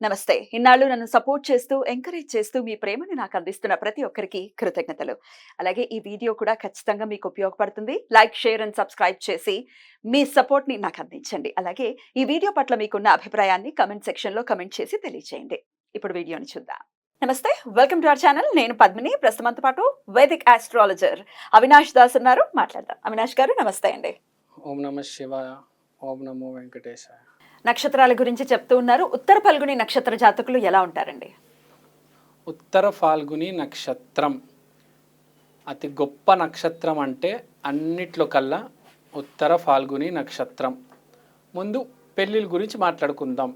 నమస్తే. ఇన్నాళ్ళు నన్ను సపోర్ట్ చేస్తూ, ఎంకరేజ్ చేస్తూ మీ ప్రేమని నాకు అందిస్తున్న ప్రతి ఒక్కరికి కృతజ్ఞతలు. అలాగే ఈ వీడియో కూడా ఖచ్చితంగా మీకు ఉపయోగపడుతుంది. లైక్, షేర్ అండ్ సబ్స్క్రైబ్ చేసి మీ సపోర్ట్‌ని నాకు అందించండి. అలాగే ఈ వీడియో పట్ల మీకున్న అభిప్రాయాన్ని కామెంట్ సెక్షన్‌లో కామెంట్ చేసి తెలియజేయండి. ఇప్పుడు వీడియోని చూద్దాం. నమస్తే. Welcome to our channel. నేను పద్మిని. ప్రస్తుతం మనతో పాటు వైదిక్ ఆస్ట్రాలజర్ అవినాష్ దాస్ ఉన్నారు. మాట్లాడదాం. అవినాష్ గారు నమస్తే అండి. ఓం నమ శివాయ. ఓం నమో వెంకటేశాయ. నక్షత్రాల గురించి చెప్తూ ఉన్నారు. ఉత్తర ఫల్గుని నక్షత్ర జాతకులు ఎలా ఉంటారండి? ఉత్తర ఫాల్గుని నక్షత్రం అతి గొప్ప నక్షత్రం అంటే అన్నిట్లో కల్లా ఉత్తర ఫాల్గుని నక్షత్రం. ముందు పెళ్ళిళ్ళ గురించి మాట్లాడుకుందాం.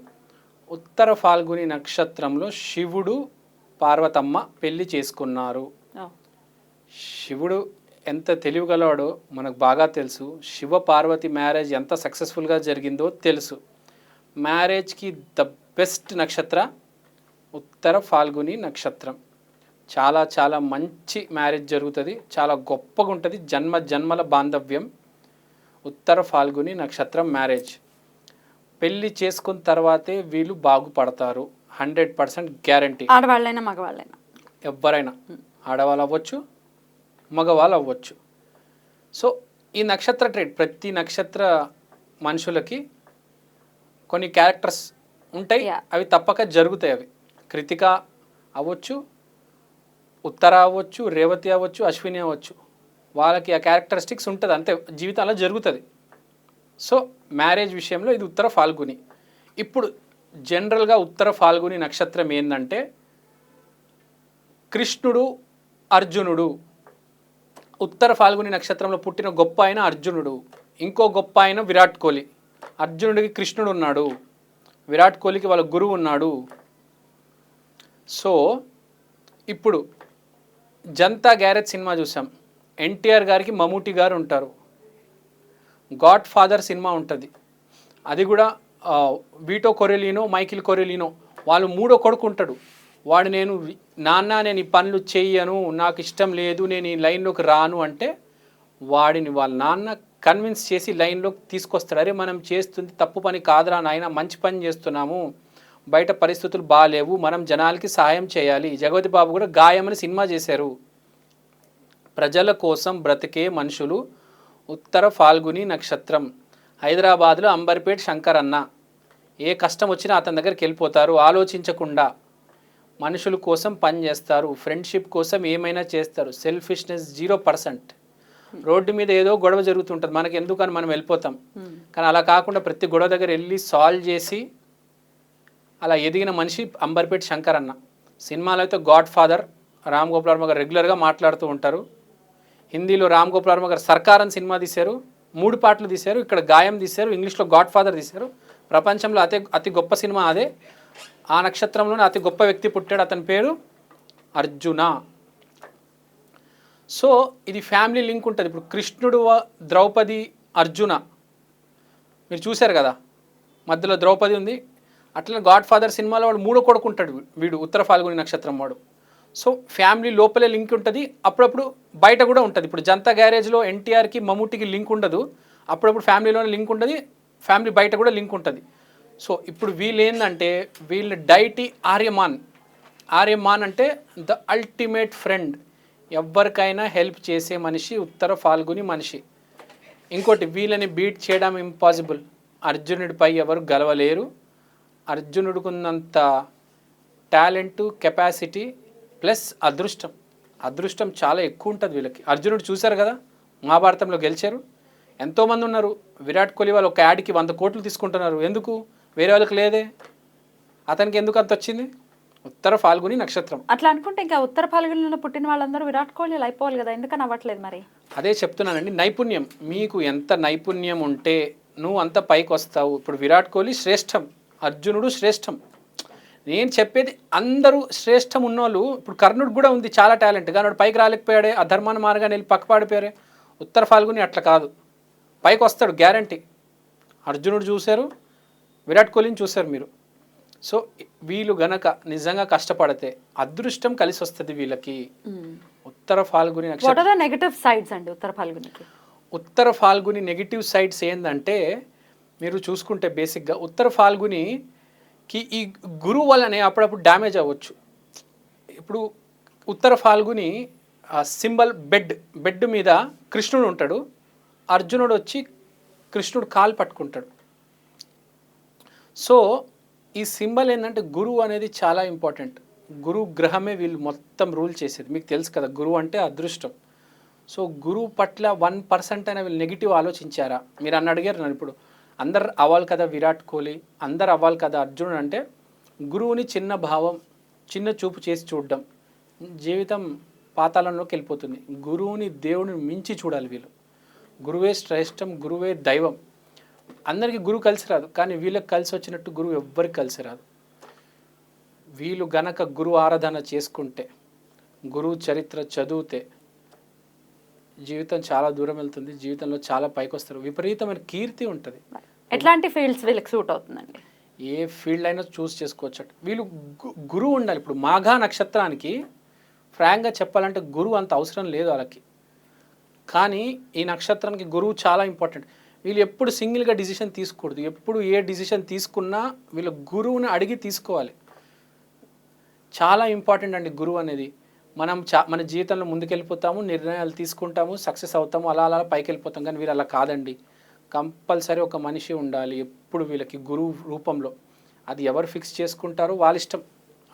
ఉత్తర ఫాల్గుని నక్షత్రంలో శివుడు పార్వతమ్మ పెళ్లి చేసుకున్నారు. శివుడు ఎంత తెలివిగలవాడో మనకు బాగా తెలుసు. శివ పార్వతి మ్యారేజ్ ఎంత సక్సెస్ఫుల్గా జరిగిందో తెలుసు. మ్యారేజ్కి ద బెస్ట్ నక్షత్ర ఉత్తర ఫాల్గుని నక్షత్రం. చాలా చాలా మంచి మ్యారేజ్ జరుగుతుంది, చాలా గొప్పగా ఉంటుంది. జన్మ జన్మల బాంధవ్యం ఉత్తర ఫాల్గుని నక్షత్రం మ్యారేజ్. పెళ్ళి చేసుకున్న తర్వాతే వీళ్ళు బాగుపడతారు. 100% గ్యారంటీ. ఆడవాళ్ళైనా మగవాళ్ళైనా ఎవరైనా, ఆడవాళ్ళు అవ్వచ్చు, మగవాళ్ళు అవ్వచ్చు. సో ఈ నక్షత్ర ట్రేడ్ ప్రతి నక్షత్ర మనుషులకి కొన్ని క్యారెక్టర్స్ ఉంటాయి. అవి తప్పక జరుగుతాయి. అవి కృతిక అవ్వచ్చు, ఉత్తర అవ్వచ్చు, రేవతి అవ్వచ్చు, అశ్విని అవ్వచ్చు. వాళ్ళకి ఆ క్యారెక్టరిస్టిక్స్ ఉంటుంది, అంతే జీవితంలో జరుగుతుంది. సో మ్యారేజ్ విషయంలో ఇది ఉత్తర ఫాల్గుని. ఇప్పుడు జనరల్గా ఉత్తర ఫాల్గుని నక్షత్రం ఏంటంటే కృష్ణుడు, అర్జునుడు. ఉత్తర ఫాల్గుని నక్షత్రంలో పుట్టిన గొప్ప ఆయన అర్జునుడు. ఇంకో గొప్ప ఆయన విరాట్ కోహ్లీ. అర్జునుడికి కృష్ణుడు ఉన్నాడు, విరాట్ కోహ్లీకి వాళ్ళ గురువు ఉన్నాడు. సో ఇప్పుడు జనతా గ్యారేజ్ సినిమా చూసాం. ఎన్టీఆర్ గారికి మమ్ముట్టి గారు ఉంటారు. గాడ్ ఫాదర్ సినిమా ఉంటుంది, అది కూడా వీటో కొరెలినో, మైకిల్ కొరెలినో వాళ్ళు మూడో కొడుకు ఉంటాడు. వాడు నాన్న నేను ఈ పనులు చెయ్యను, నాకు ఇష్టం లేదు, నేను ఈ లైన్లోకి రాను అంటే వాడిని వాళ్ళ నాన్న కన్విన్స్ చేసి లైన్లోకి తీసుకొస్తాడు. అరే మనం చేస్తుంది తప్పు పని కాదురా నాయన, మంచి పని చేస్తున్నాము, బయట పరిస్థితులు బాగాలేవు, మనం జనాలకి సహాయం చేయాలి. జగపతి బాబు కూడా గాయమని సినిమా చేశారు. ప్రజల కోసం బ్రతికే మనుషులు ఉత్తర ఫాల్గుని నక్షత్రం. హైదరాబాద్లో అంబర్పేట్ శంకర్ అన్న ఏ కష్టం వచ్చినా అతని దగ్గరికి వెళ్ళిపోతారు. ఆలోచించకుండా మనుషుల కోసం పని చేస్తారు, ఫ్రెండ్షిప్ కోసం ఏమైనా చేస్తారు. సెల్ఫిష్నెస్ 0%. రోడ్డు మీద ఏదో గొడవ జరుగుతుంటుంది, మనకి ఎందుకని మనం వెళ్ళిపోతాం. కానీ అలా కాకుండా ప్రతి గొడవ దగ్గర వెళ్ళి సాల్వ్ చేసి అలా ఎదిగిన మనిషి అంబర్పేట్ శంకర్ అన్న. సినిమాలో అయితే గాడ్ ఫాదర్ రామ్ గోపాల్ వర్మ గారు రెగ్యులర్గా మాట్లాడుతూ ఉంటారు. హిందీలో రామ్ గోపాల్ వర్మ గారు సర్కార్ అని సినిమా తీశారు, 3 పాటలు తీశారు. ఇక్కడ గాయం తీశారు, ఇంగ్లీష్లో గాడ్ ఫాదర్ తీశారు. ప్రపంచంలో అతి గొప్ప సినిమా అదే. ఆ నక్షత్రంలోనే అతి గొప్ప వ్యక్తి పుట్టాడు, అతని పేరు అర్జున. సో ఇది ఫ్యామిలీ లింక్ ఉంటుంది. ఇప్పుడు కృష్ణుడు, ద్రౌపది, అర్జున మీరు చూశారు కదా, మధ్యలో ద్రౌపది ఉంది. అట్లా గాడ్ ఫాదర్ సినిమాలో వాడు మూడో కొడుకు ఉంటాడు, వీడు ఉత్తర ఫాల్గుని నక్షత్రం వాడు. సో ఫ్యామిలీ లోపలే లింక్ ఉంటుంది, అప్పుడప్పుడు బయట కూడా ఉంటుంది. ఇప్పుడు జనతా గ్యారేజ్లో ఎన్టీఆర్కి మమ్ముట్టికి లింక్ ఉండదు, అప్పుడప్పుడు ఫ్యామిలీలోనే లింక్ ఉంటుంది, ఫ్యామిలీ బయట కూడా లింక్ ఉంటుంది. సో ఇప్పుడు వీళ్ళు ఏంటంటే వీళ్ళ డైటీ ఆర్యమాన్. ఆర్యమాన్ అంటే ద అల్టిమేట్ ఫ్రెండ్, ఎవరికైనా హెల్ప్ చేసే మనిషి ఉత్తర ఫాల్గుని మనిషి. ఇంకోటి, వీళ్ళని బీట్ చేయడం ఇంపాసిబుల్. అర్జునుడిపై ఎవరు గెలవలేరు. అర్జునుడికున్నంత టాలెంటు, కెపాసిటీ ప్లస్ అదృష్టం చాలా ఎక్కువ ఉంటుంది వీళ్ళకి. అర్జునుడు చూశారు కదా, మహాభారతంలో గెలిచారు. ఎంతోమంది ఉన్నారు. విరాట్ కోహ్లీ వాళ్ళు ఒక యాడ్కి 100 కోట్లు తీసుకుంటున్నారు. ఎందుకు? వేరే వాళ్ళకి లేదే, అతనికి ఎందుకు అంత వచ్చింది? ఉత్తర ఫాల్గుని నక్షత్రం. అట్లా అనుకుంటే ఇంకా ఉత్తర ఫాల్గునిలో పుట్టిన వాళ్ళందరూ విరాట్ కోహ్లీలు అయిపోవాలి కదా, ఎందుకని అవ్వట్లేదు మరి? అదే చెప్తున్నానండి, నైపుణ్యం. మీకు ఎంత నైపుణ్యం ఉంటే నువ్వు అంత పైకి వస్తావు. ఇప్పుడు విరాట్ కోహ్లీ శ్రేష్టం, అర్జునుడు శ్రేష్టం. నేను చెప్పేది అందరూ శ్రేష్టం ఉన్నోళ్ళు. ఇప్పుడు కర్ణుడు కూడా ఉంది చాలా టాలెంట్, కానీ వాడు పైకి రాలేకపోయాడే, అధర్మాన మార్గాన్ని వెళ్ళి పక్కపాడిపోయారే. ఉత్తర ఫాల్గుని అట్లా కాదు, పైకి వస్తాడు గ్యారంటీ. అర్జునుడు చూశారు, విరాట్ కోహ్లీని చూశారు మీరు. సో వీళ్ళు గనక నిజంగా కష్టపడితే అదృష్టం కలిసి వస్తుంది వీళ్ళకి. ఉత్తర ఫాల్గుని నక్షత్రం నెగటివ్ సైడ్స్ అండి ఉత్తర ఫాల్గునికి. ఉత్తర ఫాల్గుని నెగిటివ్ సైడ్స్ ఏంటంటే మీరు చూసుకుంటే బేసిక్గా ఉత్తర ఫాల్గుని ఈ గురువు వల్లనే అప్పుడప్పుడు డ్యామేజ్ అవ్వచ్చు. ఇప్పుడు ఉత్తర ఫాల్గుని సింబల్ బెడ్ మీద కృష్ణుడు ఉంటాడు, అర్జునుడు వచ్చి కృష్ణుడు కాలు పట్టుకుంటాడు. సో ఈ సింబల్ ఏంటంటే గురువు అనేది చాలా ఇంపార్టెంట్. గురువు గ్రహమే వీళ్ళు మొత్తం రూల్ చేసేది. మీకు తెలుసు కదా, గురువు అంటే అదృష్టం. సో గురువు పట్ల 1% అయినా వీళ్ళు నెగిటివ్ ఆలోచించారా? మీరు అడిగారు నన్ను. ఇప్పుడు అందరు అవ్వాలి కదా విరాట్ కోహ్లీ, అందరు అవ్వాలి కదా అర్జునుడు అంటే, గురువుని చిన్న భావం, చిన్న చూపు చేసి చూడడం జీవితం పాతాళంలోకి వెళ్ళిపోతుంది. గురువుని దేవుడిని మించి చూడాలి వీళ్ళు. గురువే శ్రేష్టం, గురువే దైవం. అందరికీ గురువు కలిసి రాదు, కానీ వీళ్ళకి కలిసి వచ్చినట్టు గురువు ఎవ్వరికి కలిసి రాదు. వీళ్ళు గనక గురువు ఆరాధన చేసుకుంటే, గురువు చరిత్ర చదివితే జీవితం చాలా దూరం వెళ్తుంది. జీవితంలో చాలా పైకి వస్తారు. విపరీతమైన కీర్తి ఉంటుంది. ఎట్లాంటి ఫీల్డ్స్ వీళ్ళకి సూట్ అవుతుందండి? ఏ ఫీల్డ్ అయినా చూస్ చేసుకోవచ్చు. వీళ్ళు గురువు ఉండాలి. ఇప్పుడు మాఘా నక్షత్రానికి ఫ్రాంక్గా చెప్పాలంటే గురువు అంత అవసరం లేదు వాళ్ళకి, కానీ ఈ నక్షత్రానికి గురువు చాలా ఇంపార్టెంట్. వీళ్ళు ఎప్పుడు సింగిల్గా డిసిషన్ తీసుకోకూడదు. ఎప్పుడు ఏ డిసిషన్ తీసుకున్నా వీళ్ళు గురువుని అడిగి తీసుకోవాలి. చాలా ఇంపార్టెంట్ అండి గురువు అనేది. మనం మన జీవితంలో ముందుకెళ్ళిపోతాము, నిర్ణయాలు తీసుకుంటాము, సక్సెస్ అవుతాము, అలా అలా పైకి వెళ్ళిపోతాం. కానీ వీళ్ళు అలా కాదండి. కంపల్సరీ ఒక మనిషి ఉండాలి ఎప్పుడు వీళ్ళకి గురువు రూపంలో. అది ఎవరు ఫిక్స్ చేసుకుంటారో వాళ్ళ ఇష్టం.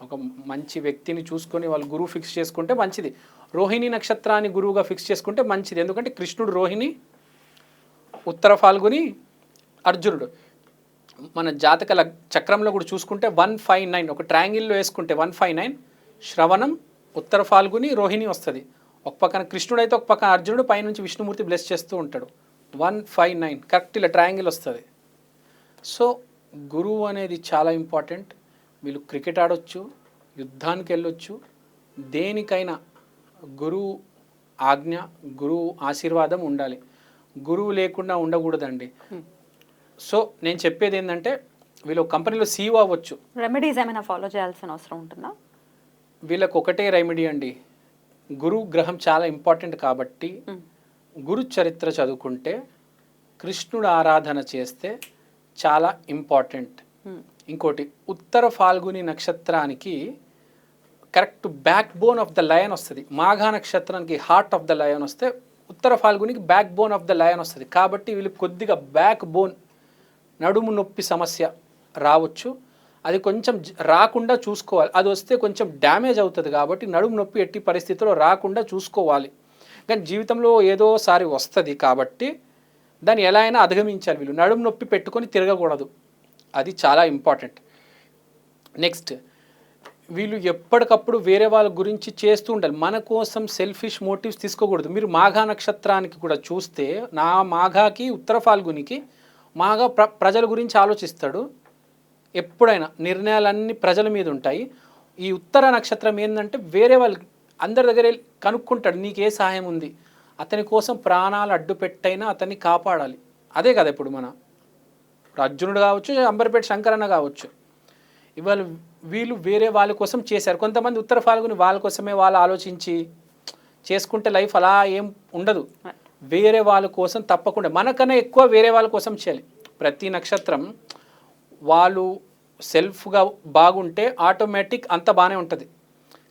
ఒక మంచి వ్యక్తిని చూసుకొని వాళ్ళు గురువు ఫిక్స్ చేసుకుంటే మంచిది. రోహిణి నక్షత్రాన్ని గురువుగా ఫిక్స్ చేసుకుంటే మంచిది. ఎందుకంటే కృష్ణుడు రోహిణి, ఉత్తర ఫాల్గుని అర్జునుడు. మన జాతక చక్రంలో కూడా చూసుకుంటే 159 ఒక ట్రయాంగిల్లో వేసుకుంటే 159 శ్రవణం, ఉత్తర ఫాల్గుని, రోహిణి వస్తుంది. ఒక పక్కన కృష్ణుడు అయితే ఒక పక్కన అర్జునుడు, పైనుంచి విష్ణుమూర్తి బ్లెస్ చేస్తూ ఉంటాడు. 159 కరెక్ట్ ఇలా ట్రయాంగిల్ వస్తుంది. సో గురువు అనేది చాలా ఇంపార్టెంట్. వీళ్ళు క్రికెట్ ఆడొచ్చు, యుద్ధానికి వెళ్ళొచ్చు, దేనికైనా గురువు ఆజ్ఞ, గురువు ఆశీర్వాదం ఉండాలి. గురువు లేకుండా ఉండకూడదండి. సో నేను చెప్పేది ఏంటంటే, వీళ్ళు కంపెనీలో సీఈఓ అవ్వచ్చు. రెమెడీస్ ఏమైనా ఫాలో చేయాల్సిన అవసరం ఉంటుందా? వీళ్ళకి ఒకటే రెమెడీ అండి. గురువు గ్రహం చాలా ఇంపార్టెంట్ కాబట్టి గురు చరిత్ర చదువుకుంటే, కృష్ణుడు ఆరాధన చేస్తే చాలా ఇంపార్టెంట్. ఇంకోటి, ఉత్తర ఫాల్గుని నక్షత్రానికి correct backbone of the lion వస్తుంది. మాఘా నక్షత్రానికి హార్ట్ ఆఫ్ ద లయన్ వస్తే, ఉత్తర ఫాల్గునికి backbone of the lion వస్తుంది. కాబట్టి వీళ్ళు కొద్దిగా బ్యాక్ బోన్, నడుము నొప్పి సమస్య రావచ్చు. అది కొంచెం రాకుండా చూసుకోవాలి. అది వస్తే కొంచెం డ్యామేజ్ అవుతుంది. కాబట్టి నడుము నొప్పి ఎట్టి పరిస్థితుల్లో రాకుండా చూసుకోవాలి. కానీ జీవితంలో ఏదోసారి వస్తుంది కాబట్టి దాన్ని ఎలా అయినా అధిగమించాలి. వీళ్ళు నడుము నొప్పి పెట్టుకొని తిరగకూడదు. అది చాలా ఇంపార్టెంట్. నెక్స్ట్, వీళ్ళు ఎప్పటికప్పుడు వేరే వాళ్ళ గురించి చేస్తూ ఉండాలి. మన కోసం సెల్ఫిష్ మోటివ్స్ తీసుకోకూడదు. మీరు మాఘా నక్షత్రానికి కూడా చూస్తే, నా మాఘాకి, ఉత్తర ఫాల్గునికి, మాఘా ప్రజల గురించి ఆలోచిస్తాడు. ఎప్పుడైనా నిర్ణయాలన్నీ ప్రజల మీద ఉంటాయి. ఈ ఉత్తర నక్షత్రం ఏంటంటే వేరే వాళ్ళు అందరి దగ్గర కనుక్కుంటాడు, నీకే సహాయం ఉంది, అతని కోసం ప్రాణాలు అడ్డు పెట్టైనా అతన్ని కాపాడాలి. అదే కదా ఇప్పుడు మన అర్జునుడు కావచ్చు, అంబర్పేట శంకరన్న కావచ్చు. ఇవాళ వీళ్ళు వేరే వాళ్ళ కోసం చేశారు. కొంతమంది ఉత్తర ఫాల్గుని వాళ్ళ కోసమే వాళ్ళు ఆలోచించి చేసుకుంటే లైఫ్ అలా ఏం ఉండదు. వేరే వాళ్ళ కోసం తప్పకుండా, మనకన్నా ఎక్కువ వేరే వాళ్ళ కోసం చేయాలి. ప్రతి నక్షత్రం వాళ్ళు సెల్ఫ్గా బాగుంటే ఆటోమేటిక్ అంత బాగానే ఉంటుంది.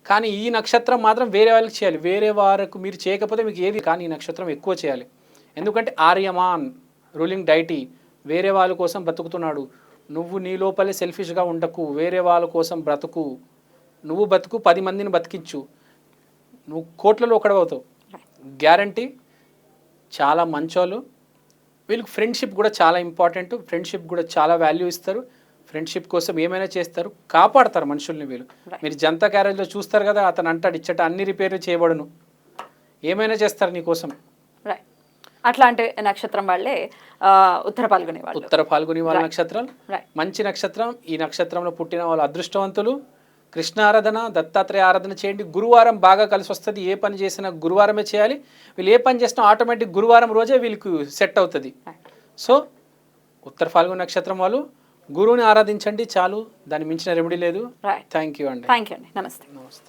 కానీ ఈ నక్షత్రం మాత్రం వేరే వాళ్ళకి చేయాలి. వేరే వారికి మీరు చేయకపోతే మీకు ఏది, కానీ ఈ నక్షత్రం ఎక్కువ చేయాలి. ఎందుకంటే ఆర్యమాన్ రూలింగ్ డైటీ వేరే వాళ్ళ కోసం బ్రతుకుతున్నాడు. నువ్వు నీ లోపలే సెల్ఫిష్గా ఉండకు, వేరే వాళ్ళ కోసం బ్రతుకు. నువ్వు బతుకు, 10 మందిని బతికించు, నువ్వు కోట్లలో ఒకడవుతావు గ్యారంటీ. చాలా మంచోళ్ళు. వీళ్ళకి ఫ్రెండ్షిప్ కూడా చాలా ఇంపార్టెంట్. ఫ్రెండ్షిప్ కూడా చాలా వాల్యూ ఇస్తారు. ఫ్రెండ్షిప్ కోసం ఏమైనా చేస్తారు, కాపాడతారు మనుషుల్ని వీళ్ళు. మీరు జనతా గ్యారేజ్లో చూస్తారు కదా, అతను అంటాడు ఇచ్చట అన్ని రిపేర్లు చేయబడును, ఏమైనా చేస్తారు నీకోసం. అట్లాంటి నక్షత్రం వాళ్ళే ఉత్తర ఫాల్గుని వాళ్ళు. ఉత్తర ఫాల్గుని వాళ్ళ నక్షత్రం మంచి నక్షత్రం. ఈ నక్షత్రంలో పుట్టిన వాళ్ళు అదృష్టవంతులు. కృష్ణ ఆరాధన, దత్తాత్రేయ ఆరాధన చేయండి. గురువారం బాగా కలిసి వస్తుంది. ఏ పని చేసినా గురువారమే చేయాలి. వీళ్ళు ఏ పని చేసినా ఆటోమేటిక్ గురువారం రోజే వీళ్ళకి సెట్ అవుతుంది. సో ఉత్తర ఫాల్గుని నక్షత్రం వాళ్ళు గురువుని ఆరాధించండి చాలు, దాన్ని మించిన రెమెడీ లేదు. థ్యాంక్ యూ అండి. థ్యాంక్ యూ అండి. నమస్తే. నమస్తే.